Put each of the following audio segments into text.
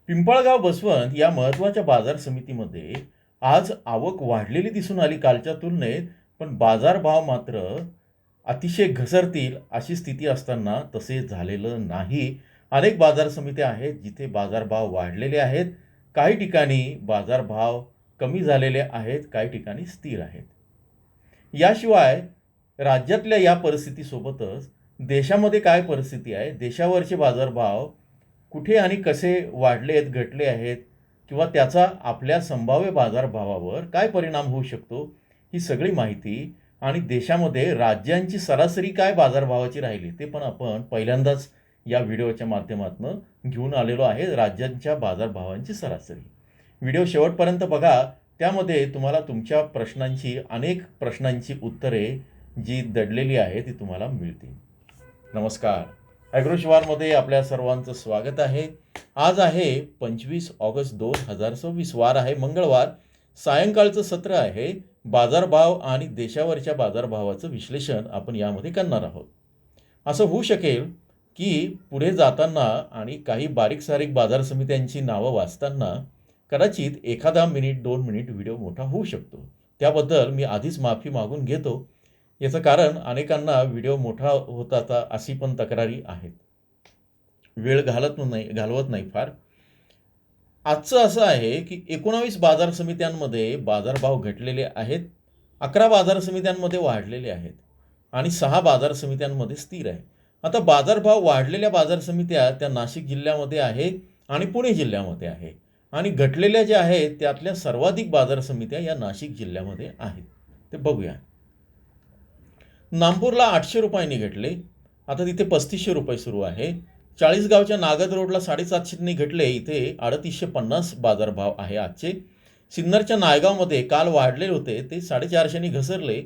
पिंपळगाव बसवंत या महत्त्वाच्या बाजार समितीमध्ये आज आवक वाढलेली दिसून आली कालच्या तुलनेत, पण बाजारभाव मात्र अतिशय घसरतील अशी स्थिती असताना तसे झालेलं नाही. अनेक बाजार समित्या आहेत जिथे बाजारभाव वाढलेले आहेत. काही ठिकाणी बाजारभाव कमी झालेले आहेत, काही ठिकाणी स्थिर आहेत. याशिवाय राज्यातल्या या परिस्थितीसोबतच देशामध्ये काय परिस्थिती आहे, देशावरचे बाजारभाव कुठे आणि कसे वाढले आहेत, घटले आहेत किंवा त्याचा आपल्या संभाव्य बाजारभावावर काय परिणाम होऊ शकतो, ही सगळी माहिती आणि देशामध्ये राज्यांची सरासरी काय बाजारभावाची राहिली ते पण आपण पहिल्यांदाच या व्हिडिओच्या माध्यमातून घेऊन आलेलो आहे, राज्यांच्या बाजारभावांची सरासरी. व्हिडिओ शेवटपर्यंत बघा. त्यामध्ये तुम्हाला तुमच्या अनेक प्रश्नांची उत्तरे जी दडलेली आहे ती तुम्हाला मिळतील. नमस्कार. ॲग्रोशिवारमध्ये आपल्या सर्वांचं स्वागत आहे. आज आहे 25 ऑगस्ट 2026, वार आहे मंगळवार. सायंकाळचं सत्र आहे. बाजारभाव आणि देशावरच्या बाजारभावाचं विश्लेषण आपण यामध्ये करणार आहोत. असं होऊ शकेल की पुढे जाताना आणि काही बारीक सारीक बाजार समित्यांची नावं वाचताना कदाचित एखादा मिनिट 2 मिनिट व्हिडिओ मोठा होऊ शकतो. त्याबद्दल मी आधीच माफी मागून घेतो. याचं कारण अनेकांना व्हिडिओ मोठा होताचा अशी पण तक्रारी आहेत. वेळ घालवत नाही फार. आजचं असं आहे की 19 बाजार समित्यांमध्ये बाजारभाव घटलेले आहेत, 11 बाजार समित्यांमध्ये वाढलेले आहेत आणि 6 बाजार समित्यांमध्ये स्थिर आहे. आता बाजारभाव वाढलेल्या बाजार समित्या त्या नाशिक जिल्ह्यामध्ये आहे आणि पुणे जिल्ह्यामध्ये आहे आणि घटलेल्या ज्या आहेत त्यातल्या सर्वाधिक बाजार समित्या या नाशिक जिल्ह्यामध्ये आहेत. ते बघूया. नागपूरला 800 रुपयांनी घटले, आता तिथे 3500 रुपये सुरू आहे. चाळीसगावच्या नागद रोडला 750नी घटले, इथे 3850 बाजारभाव आहे आजचे. सिन्नरच्या नायगावमध्ये काल वाढले होते ते 450नी घसरले,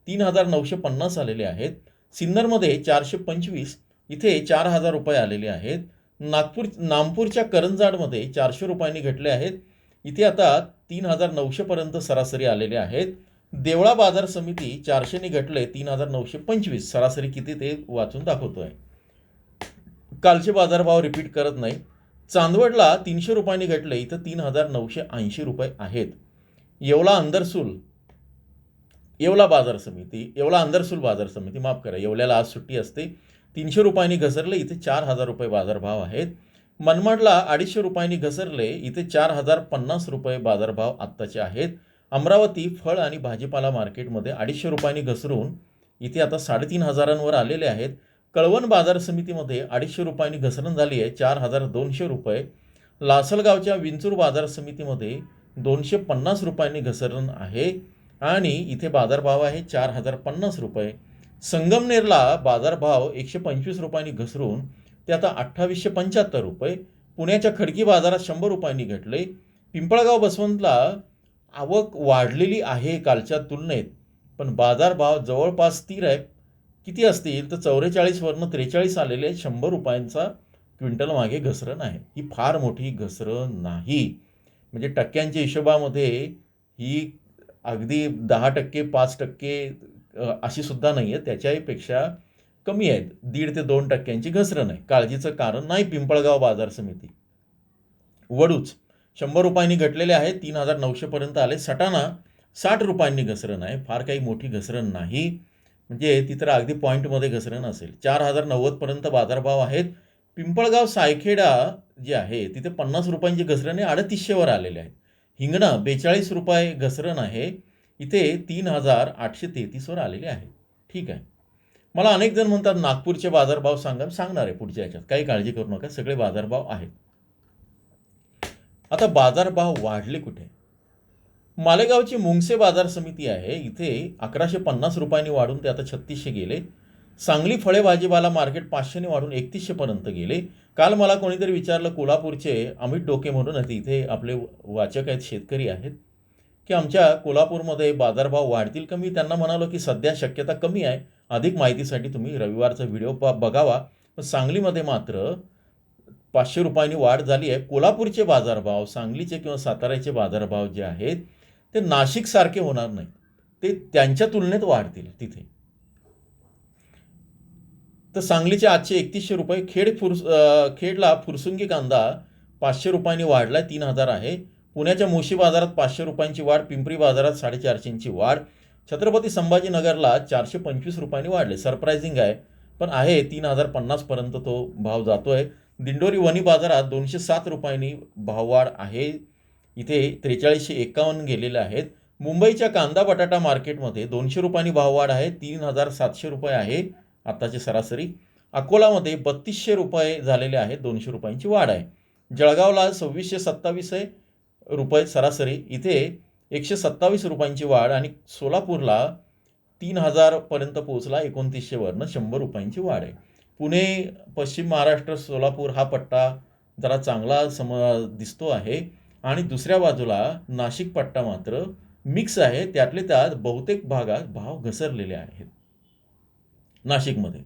3950 आलेले आहेत. सिन्नरमध्ये 425, इथे 4000 रुपये आलेले आहेत. नामपूरच्या करंजाडमध्ये 400 रुपयांनी घटले आहेत, इथे आता 3900पर्यंत सरासरी आलेले आहेत. देवळा बाजार समिती 400नी घटले, 3925, सरासरी किती ते वाचून दाखवतोय. कालचे बाजारभाव रिपीट करत नाही. चांदवडला 300 रुपयांनी घटले, इथं 3980 रुपये आहेत. येवला अंदरसूल बाजार समिती माफ करा, येवल्याला आज सुट्टी असते, 300 रुपयांनी घसरले, इथे 4000 रुपये बाजारभाव आहेत. मनमाडला 250 रुपयांनी घसरले, इथे 4050 रुपये बाजारभाव आत्ताचे आहेत. अमरावती फळ आणि भाजीपाला मार्केटमध्ये 250 रुपयांनी घसरून इथे आता 3500वर आलेले आहेत. कळवण बाजार समितीमध्ये 250 रुपयांनी घसरण झाली आहे, 4200 रुपये. लासलगावच्या विंचूर बाजार समितीमध्ये 250 रुपयांनी घसरण आहे आणि इथे बाजारभाव आहे 4050 रुपये. संगमनेरला बाजारभाव 125 रुपयांनी घसरून ते आता 2875 रुपये. पुण्याच्या खडकी बाजारात 100 रुपयांनी घटले. पिंपळगाव बसवंतला आवक वाढलेली आहे कालच्या तुलनेत, पण बाजारभाव जवळपास स्थिर आहे. किती असतील तर 44वरनं 43 आलेले 100 रुपयांचा क्विंटल मागे घसरण आहे. ही फार मोठी घसरण नाही, म्हणजे टक्क्यांच्या हिशोबामध्ये ही अगदी 10%, 5% अशी सुद्धा नाही आहे, त्याच्यापेक्षा कमी आहेत. 1.5 ते 2% घसरण आहे. काळजीचं कारण नाही. पिंपळगाव बाजार समिती. वडूच 100 रुपयांनी घटलेले आहेत, 3900पर्यंत आले. सटाणा 60 रुपयांनी घसरण आहे, फार काही मोठी घसरण नाही, म्हणजे ती तर अगदी पॉईंटमध्ये घसरण असेल. 4090पर्यंत बाजारभाव आहेत. पिंपळगाव सायखेडा जे आहे तिथे 50 रुपयांची घसरण आहे, 3800वर आलेले आहेत. हिंगणा 42 रुपये घसरण आहे, इथे 3833वर आलेले आहे. ठीक आहे. मला अनेक जण म्हणतात नागपूरचे बाजारभाव सांगणार आहे पुढच्या याच्यात, काही काळजी करू नका, सगळे बाजारभाव आहेत. आता बाजारभाव वाढले कुठे? मालेगावची मुंगसे बाजार समिती आहे, इथे 1150 रुपयांनी वाढून ते आता 3600 गेले. सांगली फळे भाजीपाला मार्केट 500ने वाढून 3100पर्यंत गेले. काल मला कोणीतरी विचारलं, कोल्हापूरचे अमित डोके म्हणून आहेत, इथे आपले वाचक आहेत, शेतकरी आहेत, की आमच्या कोल्हापूरमध्ये बाजारभाव वाढतील का? मी त्यांना म्हणालो की सध्या शक्यता कमी आहे, अधिक माहितीसाठी तुम्ही रविवारचा व्हिडिओ बघावा. पण सांगलीमध्ये मात्र 500 रुपयांनी वाढ झाली आहे. कोल्हापूरचे बाजारभाव, सांगलीचे किंवा साताऱ्याचे बाजारभाव जे आहेत ते नाशिकसारखे होणार नाहीत, ते त्यांच्या तुलनेत वाढतील तिथे. तर सांगलीचे आजचे 3100 रुपये. खेडला फुरसुंगी कांदा 500 रुपयांनी वाढला आहे, 3000 आहे. पुण्याच्या मोशी बाजारात 500 रुपयांची वाढ, पिंपरी बाजारात 450ची वाढ. छत्रपती संभाजीनगरला 425 रुपयांनी वाढले, सरप्रायझिंग आहे, पण आहे 3050 पर्यंत तो भाव जातोय. दिंडोरी वणी बाजारात 207 रुपयांनी भाववाढ आहे, इथे 4351 गेलेले आहेत. मुंबईच्या कांदा बटाटा मार्केटमध्ये 200 रुपयांनी भाववाढ आहे, 3700 रुपये आहे आताची सरासरी. अकोलामध्ये 3200 रुपये झालेले आहेत, 200 रुपयांची वाढ आहे. जळगावला 2627 रुपये सरासरी, इथे 127 रुपयांची वाढ. आणि सोलापूरला 3000 पर्यंत पोहोचला, 2900 वरनं 100 रुपयांची वाढ आहे. पुणे, पश्चिम महाराष्ट्र, सोलापूर हा पट्टा जरा चांगला दिसतो आहे. आणि दुसऱ्या बाजूला नाशिक पट्टा मात्र मिक्स आहे, त्यातले त्यात बहुतेक भागात भाव घसरलेले आहेत नाशिकमध्ये.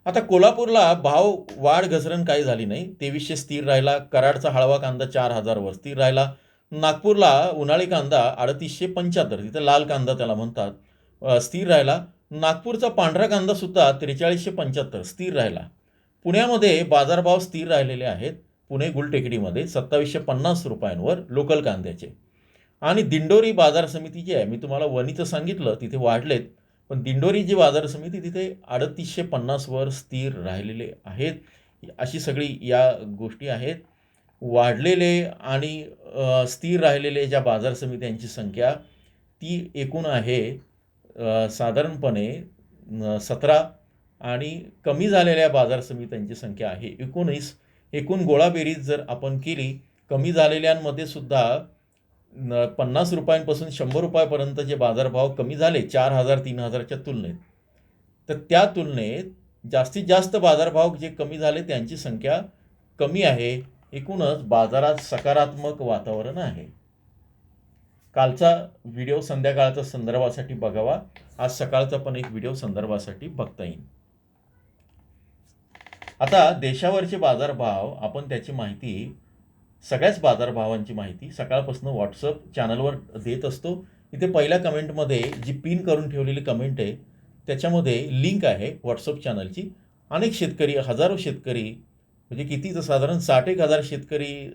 आता कोल्हापूरला भाव वाढ घसरण काही झाली नाही, 2300 स्थिर राहिला. कराडचा हळवा कांदा 4000 वर स्थिर राहिला. नागपूरला उन्हाळी कांदा 3875, तिथं लाल कांदा त्याला म्हणतात, स्थिर राहिला. नागपूरचा पांढरा कांदा सुद्धा 4375 स्थिर राहिला. पुण्यामध्ये बाजारभाव स्थिर राहिलेले आहेत. पुणे गुलटेकडीमध्ये 2750 रुपयांवर लोकल कांद्याचे. आणि दिंडोरी बाजार समिती जी आहे, मी तुम्हाला वणीचं सांगितलं तिथे वाढलेत, पण दिंडोरी जी बाजार समिती तिथे 3850 वर स्थिर राहिलेले आहेत. अशी सगळी या गोष्टी आहेत. वाढलेले आणि स्थिर राहिलेले ज्या बाजार समित्यांची संख्या ती एकूण आहे साधारणपणे 17, आणि कमी झालेल्या बाजार समित्यांची संख्या आहे 19. एकूण गोळाबेरीज जर आपण केली, कमी झालेल्यांमध्ये सुद्धा 50 रुपयांपासून 100 रुपयापर्यंत जे बाजारभाव कमी झाले 4000 3000च्या तुलनेत, तर त्या तुलनेत जास्तीत जास्त बाजारभाव जे कमी झाले त्यांची संख्या कमी आहे. एकूणच बाजारात सकारात्मक वातावरण आहे. कालचा व्हिडिओ संध्याकाळचा संदर्भासाठी बघावा, आज सकाळचा पण एक व्हिडिओ संदर्भासाठी बघता येईल. आता देशावरचे बाजारभाव आपण त्याची माहिती, सगळ्याच बाजारभावांची माहिती सकाळपासून व्हॉट्सअप चॅनलवर देत असतो. इथे पहिल्या कमेंटमध्ये जी पिन करून ठेवलेली कमेंट आहे त्याच्यामध्ये लिंक आहे व्हॉट्सअप चॅनलची. अनेक शेतकरी, हजारो शेतकरी, म्हणजे किती, तर साधारण 60,000 शेतकरी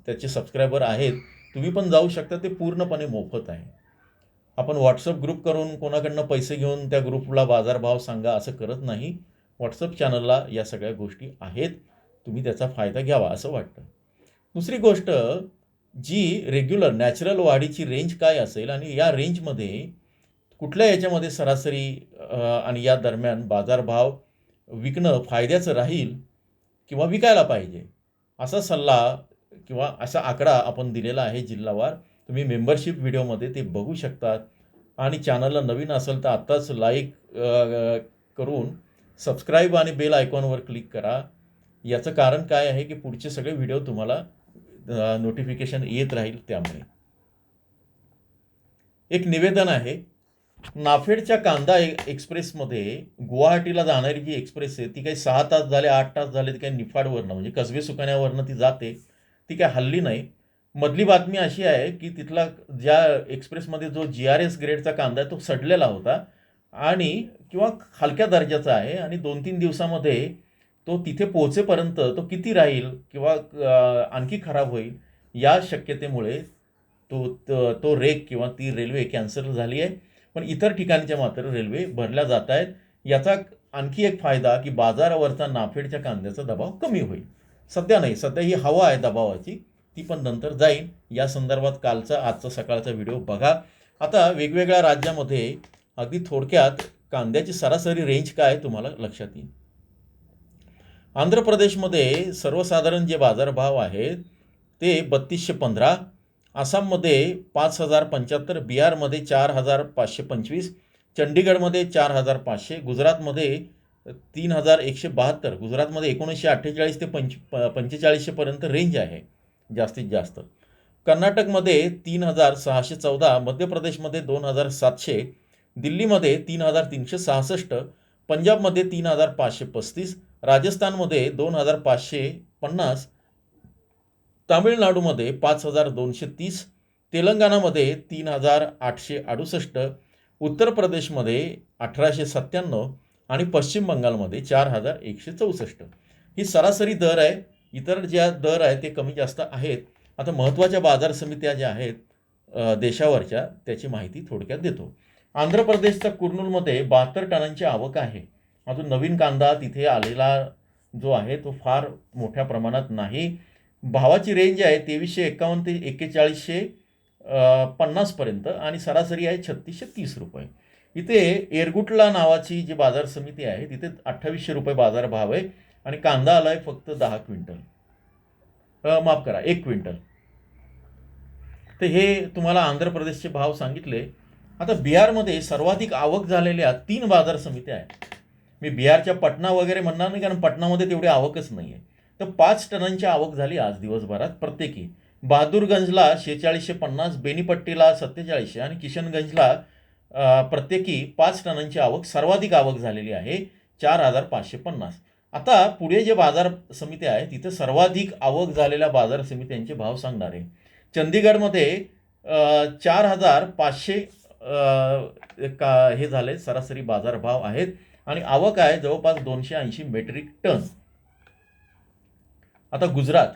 त्याचे सबस्क्रायबर आहेत. तुम्ही पण जाऊ शकता, ते पूर्णपणे मोफत आहे. आपण व्हॉट्सअप ग्रुप करून कोणाकडनं पैसे घेऊन त्या ग्रुपला बाजारभाव सांगा असं करत नाही. व्हॉट्सअप चॅनलला या सगळ्या गोष्टी आहेत, तुम्ही त्याचा फायदा घ्यावा असं वाटतं. दुसरी गोष्ट, जी रेग्युलर नॅचरल वाढीची रेंज काय असेल आणि या रेंजमध्ये कुठल्या याच्यामध्ये सरासरी आणि या दरम्यान बाजारभाव विकणं फायद्याचं राहील किंवा विकायला पाहिजे, असा सल्ला किंवा असा आकडा आपण दिलेला आहे जिल्हावार. तुम्ही मेंबरशिप व्हिडिओमध्ये ते बघू शकतात. आणि चॅनलला नवीन असेल तर आत्ताच लाईक करून सबस्क्राईब आणि बेल आयकॉनवर क्लिक करा. याचं कारण काय आहे की पुढचे सगळे व्हिडिओ तुम्हाला नोटिफिकेशन येत राहील. त्यामुळे एक निवेदन आहे, नाफेडच्या कांदा एक्सप्रेसमध्ये गुवाहाटीला जाणारी जी एक्सप्रेस आहे ती काही 6 तास झाले, 8 तास झाले, ती काही निफाडवरनं म्हणजे कसबे सुकाण्यावरनं ती जाते, ती काही हल्ली नाही. मधली बातमी अशी आहे की तिथला ज्या एक्सप्रेसमध्ये जो GRS ग्रेडचा कांदा आहे तो सडलेला होता आणि किंवा हलक्या दर्जाचा आहे, आणि 2-3 दिवसामध्ये तो तिथे पोहोचेपर्यंत तो किती राहील किंवा आणखी खराब होईल या शक्यतेमुळे तो रेक किंवा ती रेल्वे कॅन्सल झाली आहे. पण इतर ठिकाणच्या मात्र रेल्वे भरल्या जात आहेत. याचा आणखी एक फायदा की बाजारावरचा नाफेडच्या कांद्याचा दबाव कमी होईल. सध्या नाही, सध्या ही हवा आहे दबावाची, ती पण नंतर जाईल. या संदर्भात कालचा आजचा सकाळचा व्हिडिओ बघा. आता वेगवेगळ्या राज्यामध्ये अगदी थोडक्यात कांद्याची सरासरी रेंज काय तुम्हाला लक्षात येईल. आंध्र प्रदेशमध्ये सर्वसाधारण जे बाजारभाव आहेत ते 3215, आसाममध्ये 5075, बिहारमध्ये 4525, चंडीगडमध्ये 4500, गुजरातमध्ये 3172, गुजरातमध्ये 1948 ते 4500 पर्यंत रेंज आहे जास्तीत जास्त. कर्नाटकमध्ये 3614, मध्य प्रदेशमध्ये 2700, दिल्लीमध्ये 3366, पंजाबमध्ये 3535, राजस्थानमध्ये 2550, तामिळनाडूमध्ये 5230, तेलंगणामध्ये 3868, उत्तर प्रदेशमध्ये 1897 आणि पश्चिम बंगालमध्ये 4164. ही सरासरी दर आहे. इतर ज्या दर आहेत ते कमी जास्त आहेत. आता महत्त्वाच्या बाजार समित्या ज्या आहेत देशावरच्या, त्याची माहिती थोडक्यात देतो. आंध्र प्रदेशच्या कुर्नूलमध्ये 72 टनांची आवक आहे. अजून नवीन कांदा तिथे आलेला जो आहे तो फार मोठ्या प्रमाणात नाही. भावाची रेंज आहे 2351 ते 4150 पर्यंत आणि सरासरी आहे 3630 रुपये. इथे एरगुटला नावाची जी बाजार समिती आहे तिथे 2800 रुपये बाजार भाव आहे आणि कांदा आलाय फक्त 10 क्विंटल, माफ करा 1 क्विंटल. तर हे तुम्हाला आंध्र प्रदेशचे भाव सांगितले. आता बिहारमध्ये सर्वाधिक आवक झालेल्या 3 बाजार समित्या आहेत. मी बिहारच्या पटना वगैरे म्हणणार नाही, कारण पटनामध्ये तेवढी आवकच नाही आहे. तर 5 टनांची आवक झाली आज दिवसभरात प्रत्येकी. बहादूरगंजला 4650, बेनीपट्टीला 4700 आणि किशनगंजला प्रत्येकी 5 टनांची आवक, सर्वाधिक आवक झालेली आहे 4550. आता पुढे जे बाजार समित्या आहे तिथे सर्वाधिक आवक झालेल्या बाजार समित्यांचे भाव सांगणार आहे. चंदीगडमध्ये 4500 हे झाले सरासरी बाजार भाव आहेत आणि आवक आहे जवळपास 280 मेट्रिक टन. आता गुजरात,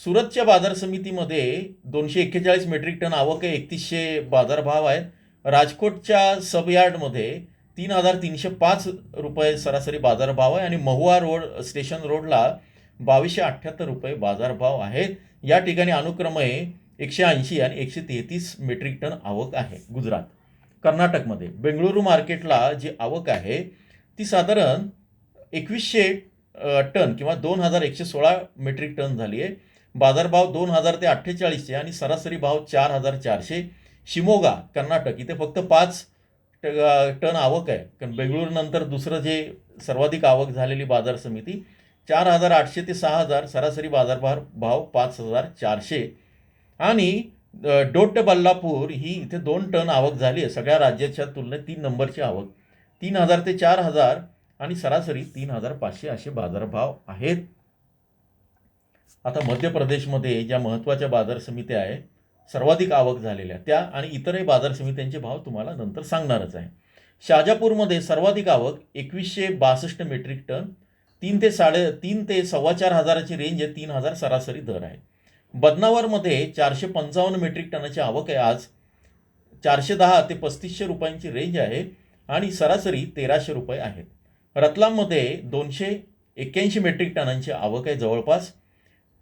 सुरतच्या बाजार समितीमध्ये 241 मेट्रिक टन आवक आहे, 3100 बाजारभाव आहेत. राजकोटच्या सबयार्डमध्ये 3305 रुपये सरासरी बाजारभाव आहे आणि महुआ रोड स्टेशन रोडला 2278 रुपये बाजारभाव आहेत. या ठिकाणी अनुक्रमे 180 आणि 133 मेट्रिक टन आवक आहे गुजरात. कर्नाटकमध्ये बेंगळुरू मार्केटला जी आवक आहे ती साधारण 2100 टन किंवा 2116 मेट्रिक टन झाली आहे. बाजारभाव 2000 ते 4800 आणि सरासरी भाव 4400. शिमोगा कर्नाटक, इथे फक्त 5 टन आवक आहे, कारण बेंगळुरूनंतर दुसरं जे सर्वाधिक आवक झालेली बाजार समिती 4800 ते 6000, सरासरी बाजारभाव भाव 5400. आणि डोट्टबल्लापूर ही इथे 2 टन आवक झाली आहे. सगळ्या राज्याच्या तुलनेत 3 नंबरची आवक, 3000 ते 4000 आणि सरासरी 3500 असे बाजारभाव आहेत. आता मध्य प्रदेशमध्ये ज्या महत्त्वाच्या बाजार समित्या आहे सर्वाधिक आवक झालेल्या त्या आणि इतरही बाजार समित्यांचे भाव तुम्हाला नंतर सांगणारच आहे. शाजापूरमध्ये सर्वाधिक आवक 2162 मेट्रिक टन, 3 ते 4.5 हजाराची रेंज आहे, 3000 सरासरी दर आहे. बदनावरमध्ये 455 मेट्रिक टनाची आवक आहे आज, 410 ते 3500 रुपयांची रेंज आहे आणि सरासरी 1300 रुपये आहेत. रतलाममध्ये 281 मेट्रिक टनांची आवक आहे, जवळपास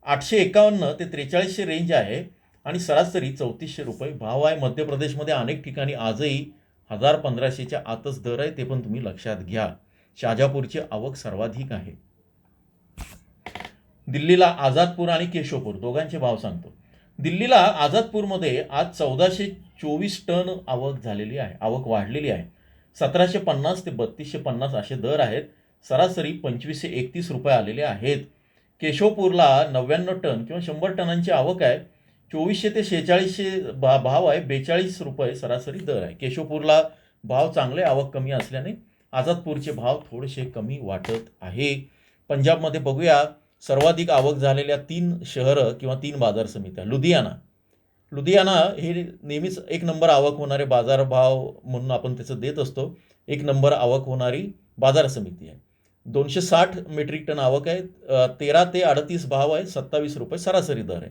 851 ते 4300 रेंज आहे आणि सरासरी 3400 रुपये भाव आहे. मध्य प्रदेशमध्ये अनेक ठिकाणी आजही 1000-1500च्या आतच दर आहे, ते पण तुम्ही लक्षात घ्या. शाजापूरची आवक सर्वाधिक आहे. दिल्लीला आझादपूर आणि केशवपूर दोघांचे भाव सांगतो. दिल्लीला आझादपूरमध्ये आज 1424 टन आवक झालेली आहे, आवक वाढलेली आहे. 1750 ते 3250 असे दर आहेत, सरासरी 2531 रुपये आलेले आहेत. केशवपूरला 99 टन किंवा 100 टनांची आवक आहे, 2400 ते 4600 भाव आहे, 42 रुपये सरासरी दर आहे. केशवपूरला भाव चांगले, आवक कमी असल्याने आझादपूरचे भाव थोडेसे कमी वाटत आहे. पंजाबमध्ये बघूया सर्वाधिक आवक झालेल्या 3 शहरं किंवा 3 बाजार समित्या. लुधियाना हे नेहमीच 1 नंबर आवक होणारे बाजारभाव म्हणून आपण त्याचं देत असतो. 1 नंबर आवक होणारी बाजार समिती आहे. 260 मेट्रिक टन आवक आहे, 13 ते 38 भाव आहे, 27 रुपये सरासरी दर आहे.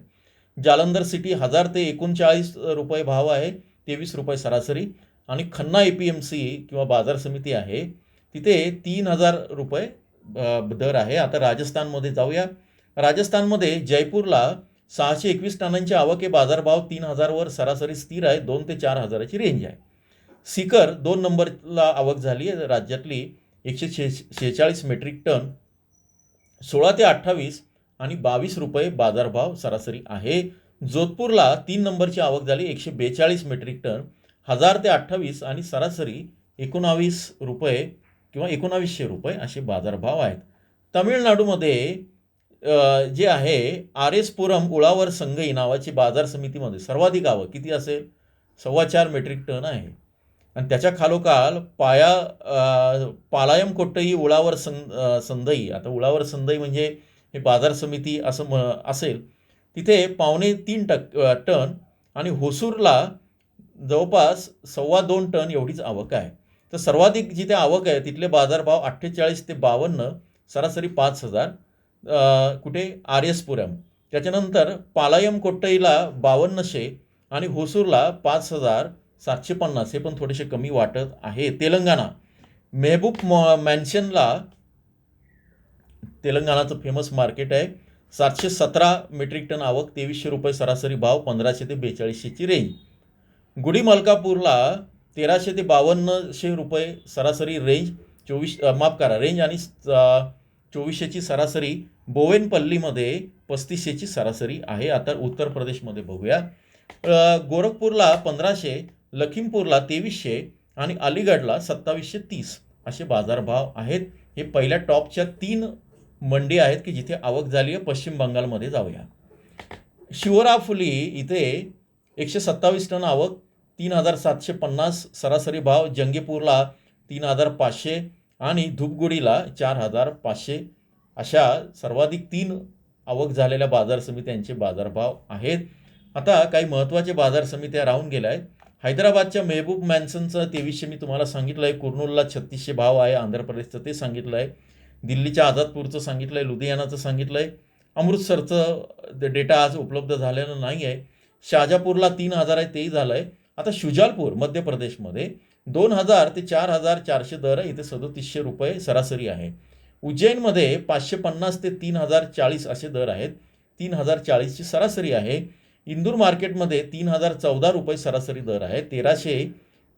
जालंधर सिटी 1000 ते 39 रुपये भाव आहे, 23 रुपये सरासरी. आणि खन्ना APMC किंवा बाजार समिती आहे तिथे 3000 रुपये दर आहे. आता राजस्थानमध्ये जाऊया. राजस्थानमध्ये जयपूरला 621 टनांची आवक आहे, बाजारभाव 3000 वर सरासरी स्थिर आहे, 2 ते 4 हजाराची रेंज आहे. सीकर 2 नंबरला आवक झाली आहे राज्यातली, 146 मेट्रिक टन, 16 ते 28 आणि 22 रुपये बाजारभाव सरासरी आहे. जोधपूरला 3 नंबरची आवक झाली, 142 मेट्रिक टन, 1000 ते 28 आणि सरासरी 19 रुपये किंवा 1900 रुपये असे बाजारभाव आहेत. तमिळनाडूमध्ये जे आहे RS पुरम उळावर संघई नावाची बाजार समितीमध्ये सर्वाधिक आवक किती असेल, 4.25 मेट्रिक टन आहे आणि त्याच्या खालोखाल पालायम कोट्टई उळावर संधई. आता उळावर संधई म्हणजे हे बाजार समिती असं असेल, तिथे 2.25 टन आणि होसूरला जवळपास 2.25 टन एवढीच आवक आहे. तर सर्वाधिक जिथे आवक आहे तिथले बाजारभाव 48 ते 52, सरासरी 5000. कुठे RS पुरम, त्याच्यानंतर पालायम कोट्टईला 5200 आणि होसूरला 5750, हे पण थोडेसे कमी वाटत आहे. तेलंगणा मेहबूब मॅन्शनला, तेलंगणाचं फेमस मार्केट आहे, 717 मेट्रिक टन आवक, 2300 रुपये सरासरी भाव, 1500 ते 4200ची रेंज. गुडी मलकापूरला 1300 ते 5200 रुपये सरासरी रेंज, रेंज आणि 2400ची सरासरी. बोवेनपल्लीमध्ये 3500ची सरासरी आहे. आता उत्तर प्रदेशमध्ये बघूया. गोरखपूरला 1500, लखीमपूरला 2300 आणि अलीगडला 2730 असे बाजारभाव आहेत. हे पहिल्या टॉपच्या 3 मंडी आहेत की जिथे आवक झाली आहे. पश्चिम बंगालमध्ये जाऊया. शिवराफुली इथे 127 टन आवक, 3750 सरासरी भाव. जंगीपूरला 3500 आणि धुपगुडीला 4500 अशा सर्वाधिक 3 आवक झालेल्या बाजार समित्यांचे बाजारभाव आहेत. आता काही महत्त्वाचे बाजार समित्या राहून गेल्या आहेत. हैदराबादच्या मेहबूब मॅन्सनचं 2300 मी तुम्हाला सांगितलं आहे. कुर्नूलला 3600 भाव आहे. आंध्र प्रदेशचं ते सांगितलं आहे. दिल्लीच्या आझादपूरचं सांगितलं आहे. लुधियानाचं सांगितलं आहे. अमृतसरचं डेटा आज उपलब्ध झालेलं नाही आहे. शाजापूरला 3000 आहे, तेही झालं आहे. आता शुजालपूर मध्य प्रदेशमध्ये 2000 ते 4400 दर आहे. इथे 3700 रुपये सरासरी आहे. उज्जैनमध्ये 550 ते 3040 असे दर आहेत. 3040ची सरासरी आहे. इंदूर मार्केटमध्ये 3014 रुपये सरासरी दर आहे. 1300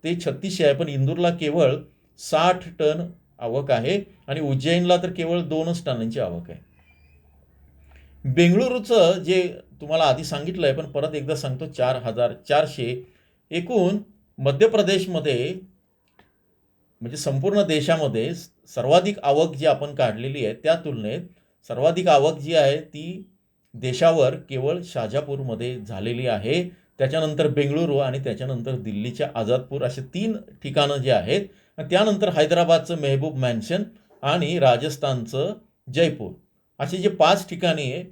ते 3600 आहे. पण इंदूरला केवळ 60 टन आवक आहे आणि उज्जैनला तर केवळ 2च टनांची आवक आहे. बेंगळुरूचं जे तुम्हाला आधी सांगितलं आहे, पण परत एकदा सांगतो, 4400. एकूण मध्य प्रदेशमध्ये म्हणजे संपूर्ण देशामध्ये सर्वाधिक आवक जी आपण काढलेली आहे त्या तुलनेत सर्वाधिक आवक जी आहे ती देशावर केवळ शाजापूरमध्ये झालेली आहे. त्याच्यानंतर बेंगळुरू आणि त्याच्यानंतर दिल्लीच्या आझादपूर असे 3 ठिकाणं जे आहेत. त्यानंतर हैदराबादचं मेहबूब मॅन्शन आणि राजस्थानचं जयपूर असे जे 5 ठिकाणी आहे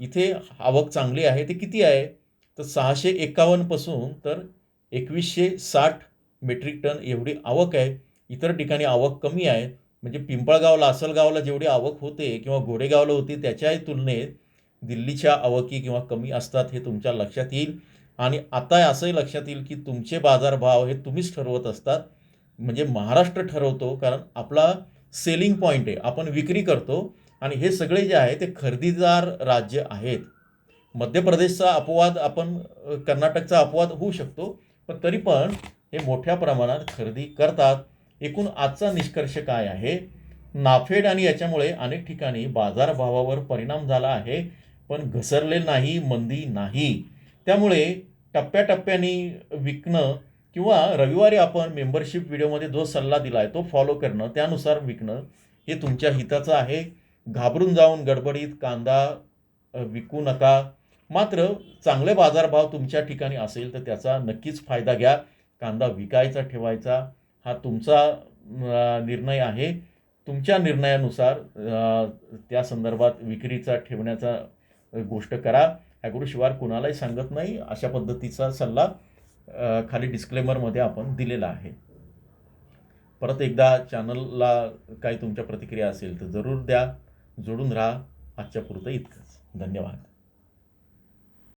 इथे आवक चांगली आहे. ते किती आहे तर 651 पासून तर 2160 मेट्रिक टन एवढी आवक आहे. इतर ठिकाणी आवक कमी आहे. म्हणजे पिंपळगाव लासलगावला जेवढी आवक होते किंवा घोडेगावला होती त्याच्याही तुलनेत दिल्लीच्या आवकी किंवा कमी असतात, हे तुमच्या लक्षात येईल. आणि आता असंही लक्षात येईल की तुमचे बाजारभाव हे तुम्हीच ठरवत असतात. म्हणजे महाराष्ट्र ठरवतो, कारण आपला सेलिंग पॉईंट आहे, आपण विक्री करतो आणि हे सगळे जे आहे ते खरेदीदार राज्य आहेत. मध्य प्रदेशचा अपवाद आपण कर्नाटकचा अपवाद होऊ शकतो, पण तरी पण हे मोठ्या प्रमाणात खरेदी करतात. एकूण आजचा निष्कर्ष काय आहे, नाफेड आणि याच्यामुळे अनेक ठिकाणी बाजारभावावर परिणाम झाला आहे, पण घसरले नाही, मंदी नाही. त्यामुळे टप्प्याटप्प्याने विकणं किंवा रविवारी आपण मेंबरशिप व्हिडिओमध्ये जो सल्ला दिला आहे तो फॉलो करणं, त्यानुसार विकणं हे तुमच्या हिताचं आहे. घाबरून जाऊन गडबडीत कांदा विकू नका. मात्र चांगले बाजारभाव तुमच्या ठिकाणी असेल तर त्याचा नक्कीच फायदा घ्या. कांदा विकायचा ठेवायचा हा तुमचा निर्णय आहे. तुमच्या निर्णयानुसार त्या संदर्भात विक्रीचा ठेवण्याचा गोष्ट करा. ॲग्रोशिवार कुणालाही सांगत नाही, अशा पद्धतीचा सल्ला खाली डिस्क्लेमरमध्ये आपण दिलेला आहे. परत एकदा चॅनलला काही तुमच्या प्रतिक्रिया असेल तर जरूर द्या. जोडून राहा. आजच्या पुरतं इतकंच. धन्यवाद.